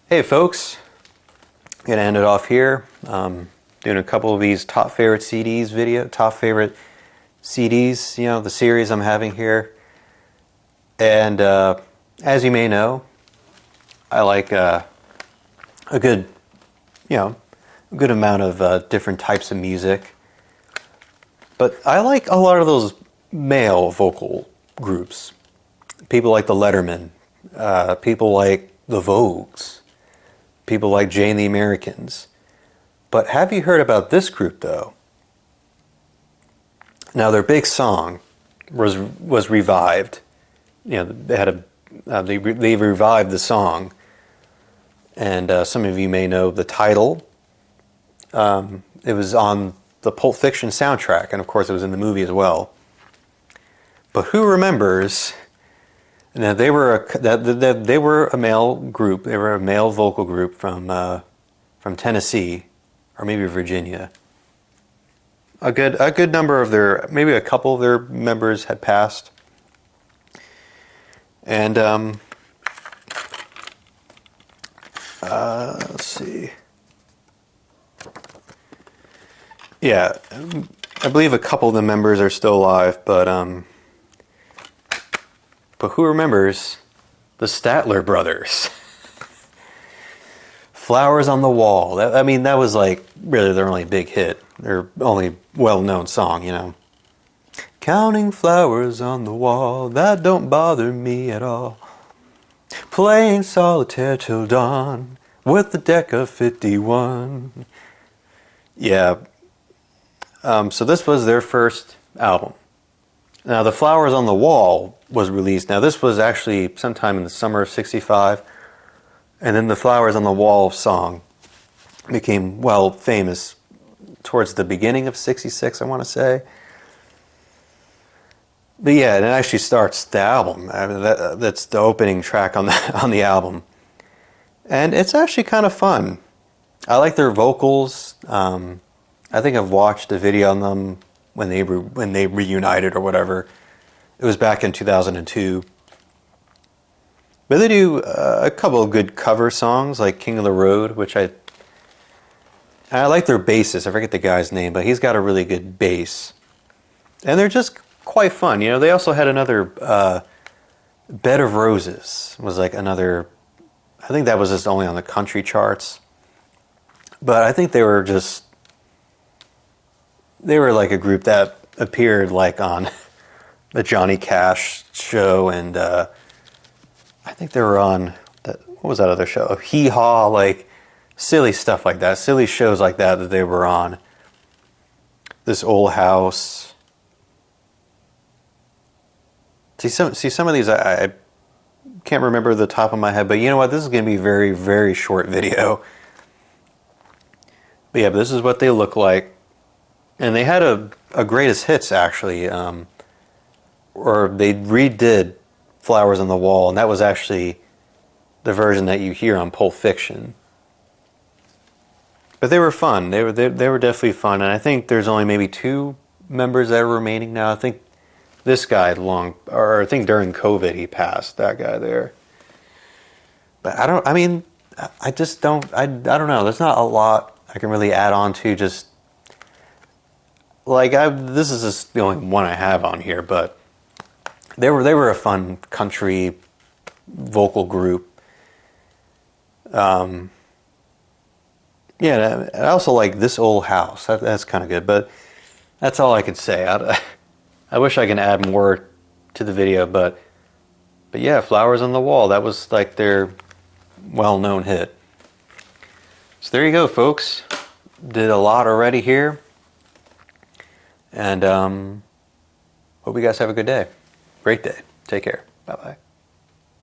Hey folks, gonna end it off here. Doing a couple of these top favorite CDs top favorite CDs, the series I'm having here. And as you may know, I like a good, a good amount of different types of music. But I like a lot of those male vocal groups. People like the Letterman, people like the Vogues, people like Jay and the Americans. But have you heard about this group though? Now their big song was revived. They had they revived the song, and some of you may know the title. It was on the Pulp Fiction soundtrack, and of course it was in the movie as well. But who remembers? Now they were a male group. They were a male vocal group from Tennessee, or maybe Virginia. A good number of maybe a couple of their members had passed. And let's see. Yeah, I believe a couple of the members are still alive, but who remembers the Statler brothers? Flowers on the Wall. That was like really their only big hit, their only well-known song, Counting flowers on the wall, that don't bother me at all. Playing solitaire till dawn, with the deck of 51. Yeah. So this was their first album. Now, The Flowers on the Wall was released. Now, this was actually sometime in the summer of '65. And then the Flowers on the Wall song became, famous towards the beginning of '66, I want to say. But yeah, it actually starts the album. That's the opening track on the album. And it's actually kind of fun. I like their vocals. I think I've watched a video on them when they reunited or whatever. It was back in 2002. But they do a couple of good cover songs, like King of the Road, which I like their bassist. I forget the guy's name, but he's got a really good bass. And they're just quite fun. They also had another Bed of Roses was like another, I think that was just only on the country charts. But I think they were like a group that appeared like on the Johnny Cash show, and I think they were on what was that other show? Hee Haw, like silly stuff like that, silly shows like that they were on. This Old House. See some of these I can't remember the top of my head, but you know what? This is going to be a very, very short video. But yeah, this is what they look like. And they had a greatest hits, actually. Or they redid Flowers on the Wall, and that was actually the version that you hear on Pulp Fiction. But they were fun. They were definitely fun, and I think there's only maybe 2 members that are remaining now. I think this guy I think during COVID he passed, that guy there. But I don't know. There's not a lot I can really add on to. Just like this is just the only one I have on here, but they were a fun country vocal group. Yeah, I also like This Old House. That's kind of good, but that's all I could say. I wish I could add more to the video, but yeah, Flowers on the Wall, that was like their well-known hit. So there you go, folks. Did a lot already here. And hope you guys have a good day. Great day. Take care. Bye-bye.